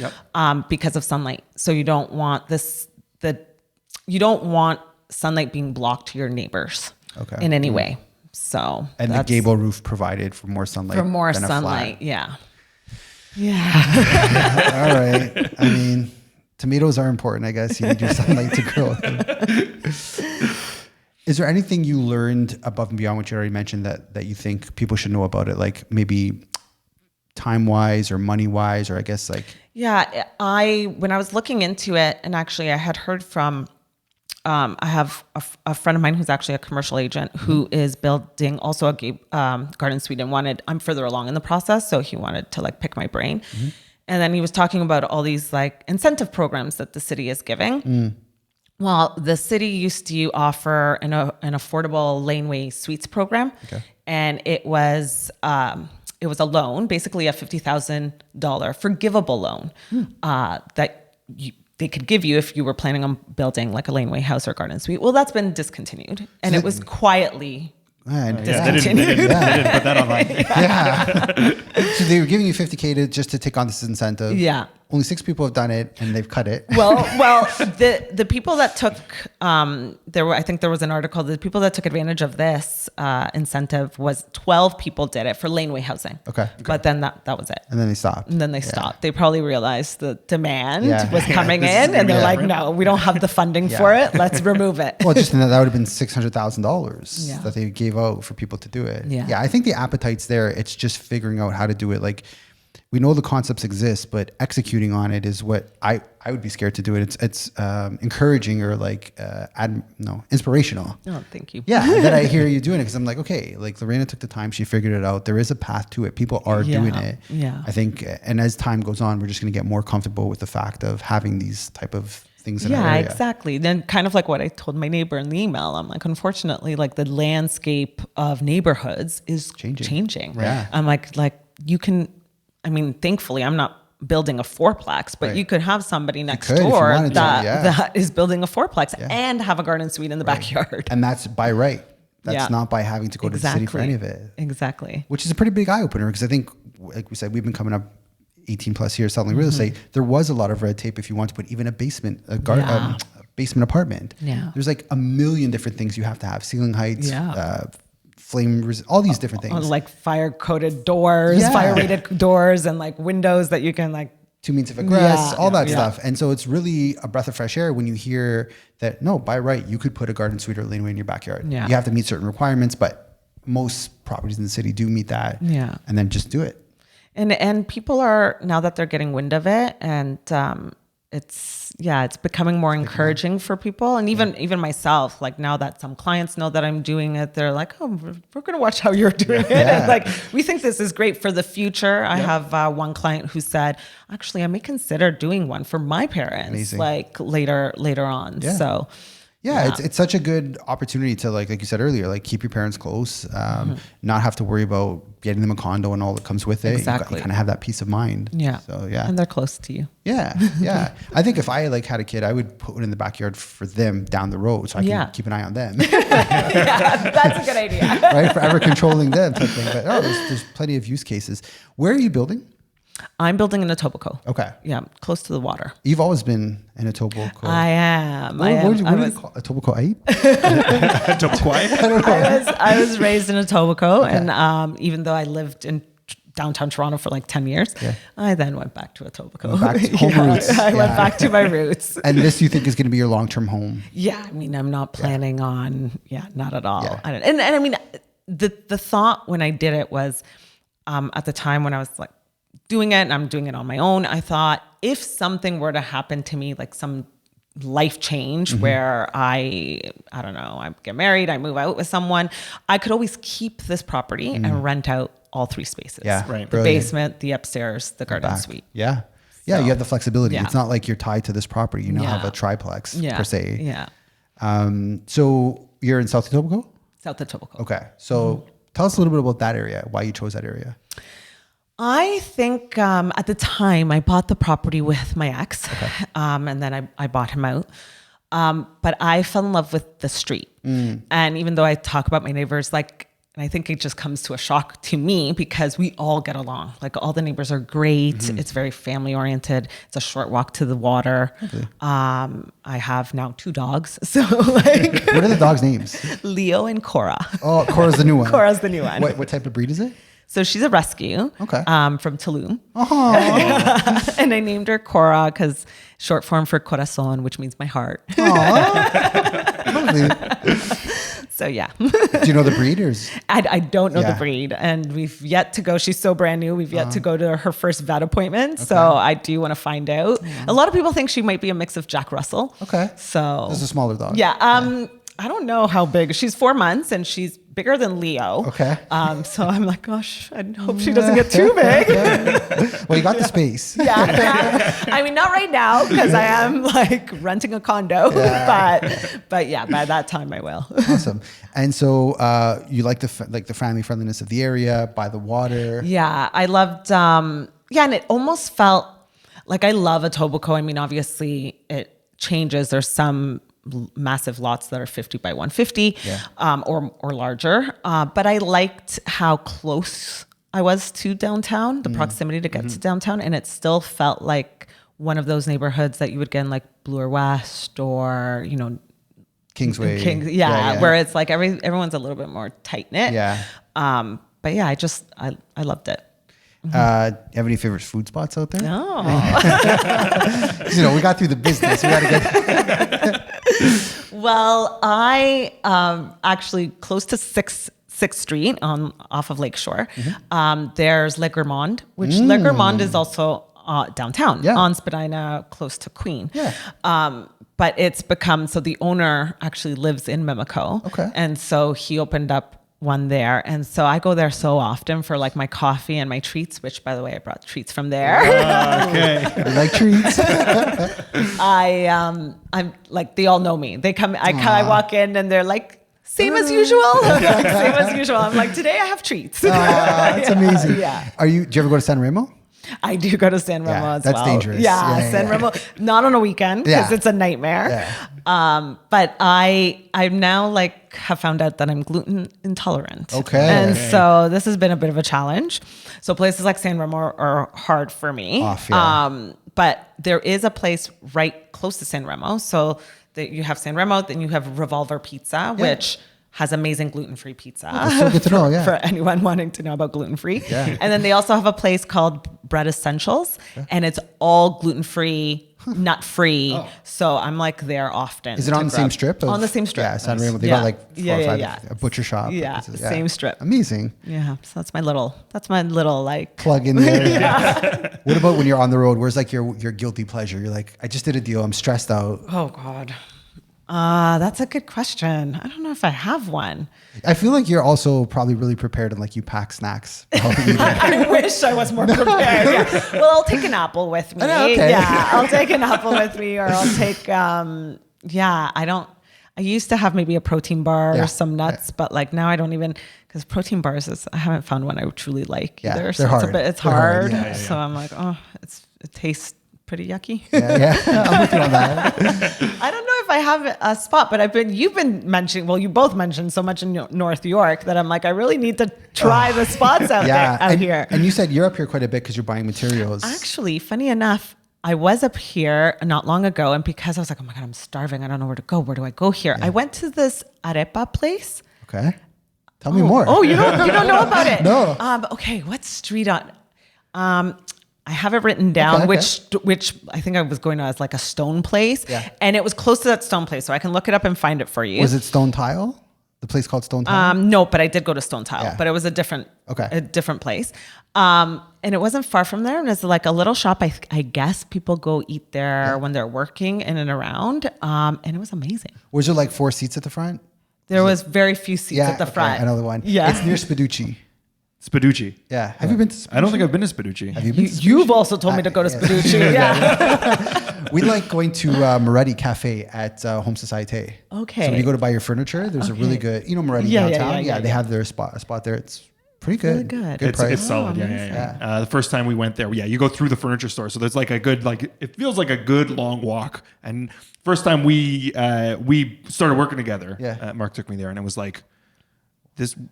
because of sunlight. So you don't want you don't want sunlight being blocked to your neighbors in any way. So the gable roof provided for more sunlight. For more than sunlight, yeah. All right. I mean, tomatoes are important, I guess. You need your sunlight to grow. Is there anything you learned above and beyond what you already mentioned that you think people should know about it? Like maybe time-wise or money-wise, or I guess like... Yeah, when I was looking into it, and actually I had heard from, I have a friend of mine who's actually a commercial agent who is building also a garden suite and I'm further along in the process. So he wanted to like pick my brain. And then he was talking about all these like incentive programs that the city is giving. Well, the city used to offer an affordable laneway suites program. And it was a loan, basically a $50,000 forgivable loan that they could give you if you were planning on building like a laneway house or garden suite. Well, that's been discontinued, and it was quietly discontinued. They didn't put that online. So they were giving you $50K just to take on this incentive. Yeah. Only 6 people have done it, and they've cut it. Well, the people that took I think there was an article. The people that took advantage of this incentive was 12 people did it for laneway housing. Okay. But then that was it. And then they stopped. And then they stopped. They probably realized the demand Yeah. was coming This is in, gonna and be they're like, different. "No, we don't have the funding for it. Let's remove it." Well, just that would have been $600,000 Yeah. that they gave out for people to do it. Yeah. I think the appetite's there. It's just figuring out how to do it. Like, we know the concepts exist, but executing on it is what I would be scared to do it. It's encouraging or like inspirational. Oh, thank you. Yeah, that I hear you doing it, because I'm like, okay, like Lorena took the time, she figured it out. There is a path to it. People are doing it. Yeah. I think, and as time goes on, we're just going to get more comfortable with the fact of having these type of things in our area. Exactly. Then kind of like what I told my neighbor in the email, I'm like, unfortunately, like the landscape of neighborhoods is changing. Yeah. I'm like you can, I mean, thankfully I'm not building a fourplex, but you could have somebody next could if you door wanted to, that is building a fourplex and have a garden suite in the backyard. And that's by right. That's not by having to go to the city for any of it. Exactly. Which is a pretty big eye opener, because I think, like we said, we've been coming up 18 plus years selling real estate. There was a lot of red tape if you want to put even a basement, a basement apartment. Yeah. There's like a million different things you have to have: ceiling heights, all these different things. Like fire coated doors, fire rated doors, and like windows that you can like 2 means of egress, all that stuff. And so it's really a breath of fresh air when you hear that, no, by right, you could put a garden suite or laneway in your backyard. Yeah. You have to meet certain requirements, but most properties in the city do meet that. Yeah. And then just do it. And people are, now that they're getting wind of it, and it's becoming more encouraging for people. And even myself, like now that some clients know that I'm doing it, they're like, oh, we're going to watch how you're doing it. And like, we think this is great for the future. I have one client who said, actually, I may consider doing one for my parents, like later on. Yeah. So it's such a good opportunity to, like you said earlier, like keep your parents close, not have to worry about getting them a condo and all that comes with it. Exactly. You kind of have that peace of mind. Yeah. So and they're close to you. Yeah. I think if I like had a kid, I would put one in the backyard for them down the road, so I can keep an eye on them. That's a good idea. Right? Forever controlling them type thing. But there's plenty of use cases. Where are you building? I'm building in Etobicoke. Okay. Yeah, close to the water. You've always been in Etobicoke. I am. What do you call it? Etobicoke? I was raised in Etobicoke, and even though I lived in downtown Toronto for like 10 years, I then went back to Etobicoke. Back to home roots. I went back to my roots. And this you think is going to be your long-term home? Yeah, I mean, I'm not planning on. Yeah, not at all. Yeah. And I mean, the thought when I did it was, at the time when I was like doing it, and I'm doing it on my own, I thought if something were to happen to me, like some life change where I don't know, I get married, I move out with someone, I could always keep this property and rent out all 3 spaces. Yeah, right. The basement, the upstairs, the garden suite. Yeah. Yeah, you have the flexibility. Yeah. It's not like you're tied to this property. You now have a triplex per se. Yeah. So you're in South Etobicoke? South Etobicoke. Okay. So tell us a little bit about that area, why you chose that area. I think at the time I bought the property with my ex, and then I bought him out. But I fell in love with the street. And even though I talk about my neighbors, like, and I think it just comes to a shock to me because we all get along. Like all the neighbors are great. It's very family oriented. It's a short walk to the water. I have now 2 dogs. So like, what are the dogs' names? Leo and Cora. Oh, Cora's the new one. Cora's the new one. What type of breed is it? So she's a rescue. Okay. From Tulum. Oh. And I named her Cora because short form for corazon, which means my heart. Lovely. So yeah. Do you know the breeders? I don't know Yeah. the breed, and we've yet to go. She's so brand new. We've yet to go to her first vet appointment. So I do want to find out. A lot of people think she might be a mix of Jack Russell. Okay. So This is a smaller dog. yeah. I don't know how big. She's 4 months and she's bigger than Leo. Okay. So I'm like, gosh, I hope she doesn't get too big. Well, you got the space. Yeah. I mean, not right now because I am like renting a condo, but yeah, by that time I will. Awesome. And so you like the family friendliness of the area, by the water. Yeah, I loved. And it almost felt like I love Etobicoke. I mean, obviously it changes. There's some massive lots that are 50 by 150 or larger. But I liked how close I was to downtown, the proximity to get to downtown. And it still felt like one of those neighborhoods that you would get in like Bloor West or, Kingsway. Where it's like everyone's a little bit more tight knit. Yeah. But yeah, I loved it. You have any favorite food spots out there? No. We got through the business. We got to get. Well, I actually close to 6th Street off of Lakeshore. There's Le Gourmand, which Le Gourmand is also downtown on Spadina, close to Queen. Yeah. But it's become, so the owner actually lives in Mimico. Okay. And so he opened up one there. And so I go there so often for like my coffee and my treats, which by the way, I brought treats from there. Okay. You like treats? I'm like, they all know me. They come, I walk in and they're like, same as usual. Same as usual. I'm like, today I have treats. That's amazing. Yeah. Do you ever go to San Remo? I do go to San Remo as well. That's dangerous. Yeah, San Remo. Not on a weekend because it's a nightmare. Yeah. But I'm now like have found out that I'm gluten intolerant. Okay. And so this has been a bit of a challenge. So places like San Remo are hard for me. But there is a place right close to San Remo. So you have San Remo, then you have Revolver Pizza, which has amazing gluten-free pizza. That's so good to know, For anyone wanting to know about gluten-free. Yeah. And then they also have a place called Bread Essentials, and it's all gluten-free, nut-free. So I'm like there often. Is it on the same strip? On the same strip. Yeah, San Remo. They got like 4 or 5, a butcher shop. Yeah, same strip. Amazing. Yeah, so that's my little like Plug in there. What about when you're on the road? Where's like your guilty pleasure? You're like, I just did a deal. I'm stressed out. Oh God. That's a good question. I don't know if I have one. I feel like you're also probably really prepared and like you pack snacks. I wish I was more prepared. Yeah. Well, I'll take an apple with me. Okay. Yeah, I'll take an apple with me, or I'll take. I used to have maybe a protein bar or some nuts, but like now I don't even, because protein bars I haven't found one I truly like either. So they're hard. It's hard. So I'm like, it tastes pretty yucky. Yeah, I'm with you on that. I don't know if I have a spot, but you've been mentioning, well, you both mentioned so much in North York that I'm like, I really need to try the spots out here. And you said you're up here quite a bit because you're buying materials. Actually, funny enough, I was up here not long ago, and because I was like, oh my God, I'm starving. I don't know where to go. Where do I go here? I went to this arepa place. Okay. Tell me more. Oh, you don't know about it? No. Okay, what street on? I have it written down, which I think I was going to as like a stone place. Yeah. And it was close to that stone place, so I can look it up and find it for you. Was it Stone Tile? The place called Stone Tile? No, but I did go to Stone Tile, but it was a different place. And it wasn't far from there. And it's like a little shop. I guess people go eat there when they're working in and around. And it was amazing. Was there like 4 seats at the front? There was very few seats at the front. Another one. Yeah. It's near Spaducci. Spaducci. Yeah. Have you been to Spaducci? I don't think I've been to Spaducci. Have you been to Spaducci? You've also told me to go to Spaducci. Yeah. We like going to Moretti Cafe at Home Societe. Okay. So when you go to buy your furniture, there's a really good, Moretti downtown? Yeah, they have their spot there. It's pretty good. Really good. Good price. It's solid. Yeah. The first time we went there, you go through the furniture store. So there's like a good, it feels like a good long walk. And first time we started working together, Mark took me there and it was like,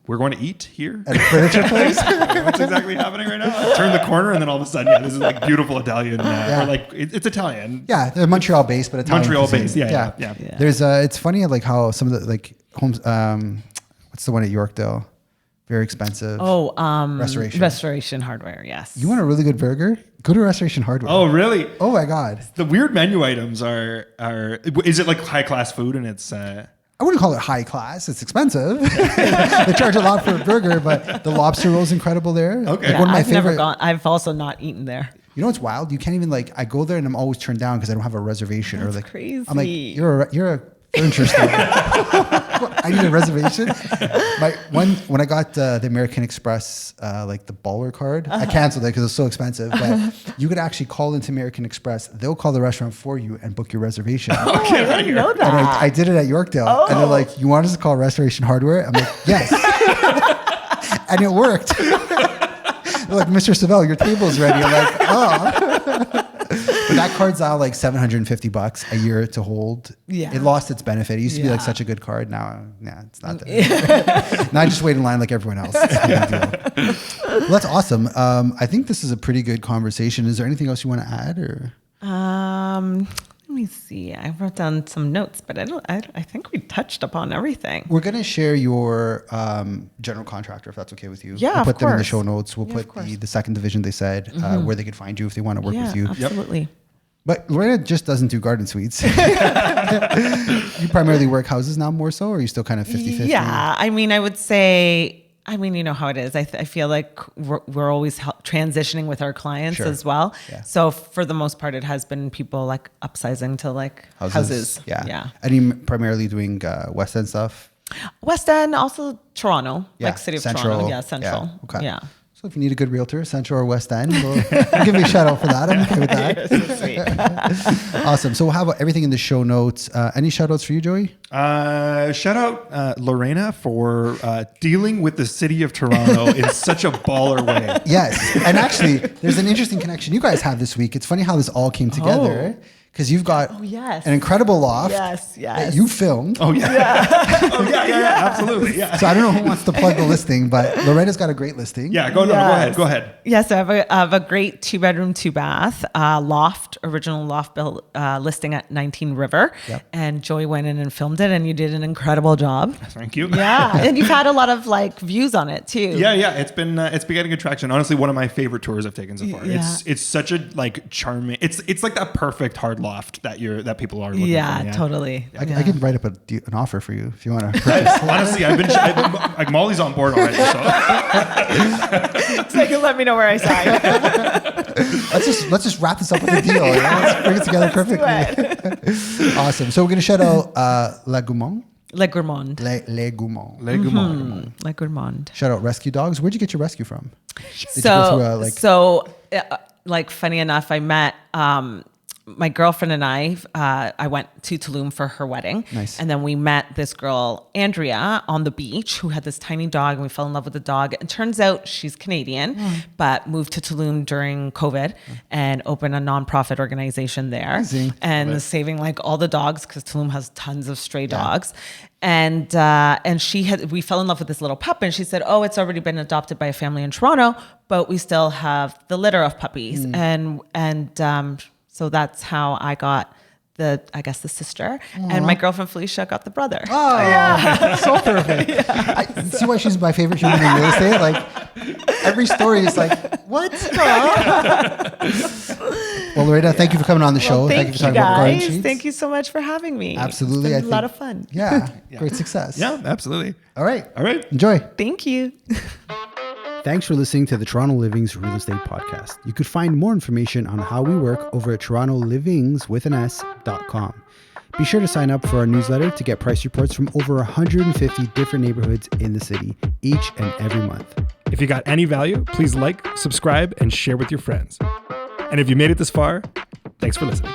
we're going to eat here at a furniture place. What's exactly happening right now? Turn the corner and then all of a sudden, this is like beautiful Italian. Or like it's Italian. Yeah, they're Montreal based, but Italian. Montreal cuisine. based. Yeah. There's it's funny like how some of the like homes. What's the one at Yorkdale? Very expensive. Oh, Restoration Hardware. Yes. You want a really good burger? Go to Restoration Hardware. Oh, really? Oh my God. The weird menu items are. Is it like high class food and it's? I wouldn't call it high class. It's expensive. They charge a lot for a burger, but the lobster roll is incredible there. Okay. Like, one of my I've never favorite. gone. I've also not eaten there. You know what's wild? You can't even like. I go there and I'm always turned down because I don't have a reservation. That's or like crazy. I'm like, you're a furniture store. I need a reservation. When I got the American Express, like the baller card, I canceled it because it was so expensive. But you could actually call into American Express. They'll call the restaurant for you and book your reservation. Oh, I didn't know that. And I did it at Yorkdale. And they're like, you want us to call Restoration Hardware? I'm like, yes. And it worked. They're like, Mr. Savel, your table's ready. I'm like, oh. But that card's now like $750 a year to hold. Yeah. It lost its benefit. It used to be like Yeah. such a good card. Now, it's not that. Now I just wait in line like everyone else. It's no big deal. Well, that's awesome. I think this is a pretty good conversation. Is there anything else you want to add, or? Let me see. I wrote down some notes, but I think we touched upon everything. We're going to share your general contractor, if that's okay with you. Yeah, we'll put of them in the course. show notes. We'll Yeah, of put course. the second division, they said, where they could find you if they want to work with you. Absolutely. But Lorena just doesn't do garden suites. You primarily work houses now more so, or are you still kind of 50-50? Yeah, I mean, I would say, you know how it is. I feel like we're always transitioning with our clients Sure. as well. Yeah. So for the most part, it has been people like upsizing to like houses. Yeah. And you primarily doing West End stuff? West End, also Toronto, Yeah. like City of Central. Toronto. Yeah, Central. Yeah. Okay. Yeah. So if you need a good realtor, Central or West End, we'll give me a shout out for that. I'm okay with that. Sweet. Awesome. So we'll have everything in the show notes. Any shout outs for you, Joey? Shout out Lorena for dealing with the city of Toronto in such a baller way. Yes. And actually, there's an interesting connection you guys have this week. It's funny how this all came together. Because you've got yes. an incredible loft Yes. that you filmed. Oh yeah. Oh yeah, absolutely. Yeah. So I don't know who wants to plug the listing, but Lorena's got a great listing. Yeah, go ahead. Yes, I have a great 2-bedroom, 2-bath loft, original loft built listing at 19 River. Yep. And Joey went in and filmed it, and you did an incredible job. Thank you. Yeah, and you've had a lot of like views on it too. Yeah. It's been getting good traction. Honestly, one of my favorite tours I've taken so far. Yeah. It's such a like charming. It's like that perfect hard loft that people are looking for. Yeah, totally. I can write up an offer for you if you want to. Honestly, I've been like Molly's on board already. So. So you can let me know where I sign. let's just wrap this up with a deal. You know? Let's bring it together perfectly. Awesome. So we're gonna shout out La Gourmand. Le Gourmand. Le Gourmand. Le Gourmand. Shout out Rescue Dogs. Where'd you get your rescue from? Did you go through funny enough, I met my girlfriend and I went to Tulum for her wedding. Nice. And then we met this girl, Andrea, on the beach who had this tiny dog, and we fell in love with the dog. And turns out she's Canadian, but moved to Tulum during COVID and opened a nonprofit organization there. Amazing. And saving like all the dogs, because Tulum has tons of stray dogs. And we fell in love with this little pup, and she said, "Oh, it's already been adopted by a family in Toronto, but we still have the litter of puppies." So that's how I got the sister, and my girlfriend Felicia got the brother. Oh, yeah. So perfect. Yeah. I see why she's my favorite human in real estate. Like every story is like, what? Well, Lorena, thank you for coming on the show. Thank you for you talking about garden guys. sheets. Thank you so much for having me. Absolutely. It's been a lot of fun. Yeah. Great success. Yeah, absolutely. All right. Right. Enjoy. Thank you. Thanks for listening to the Toronto Livings Real Estate Podcast. You could find more information on how we work over at torontolivings.com. Be sure to sign up for our newsletter to get price reports from over 150 different neighborhoods in the city each and every month. If you got any value, please like, subscribe, and share with your friends. And if you made it this far, thanks for listening.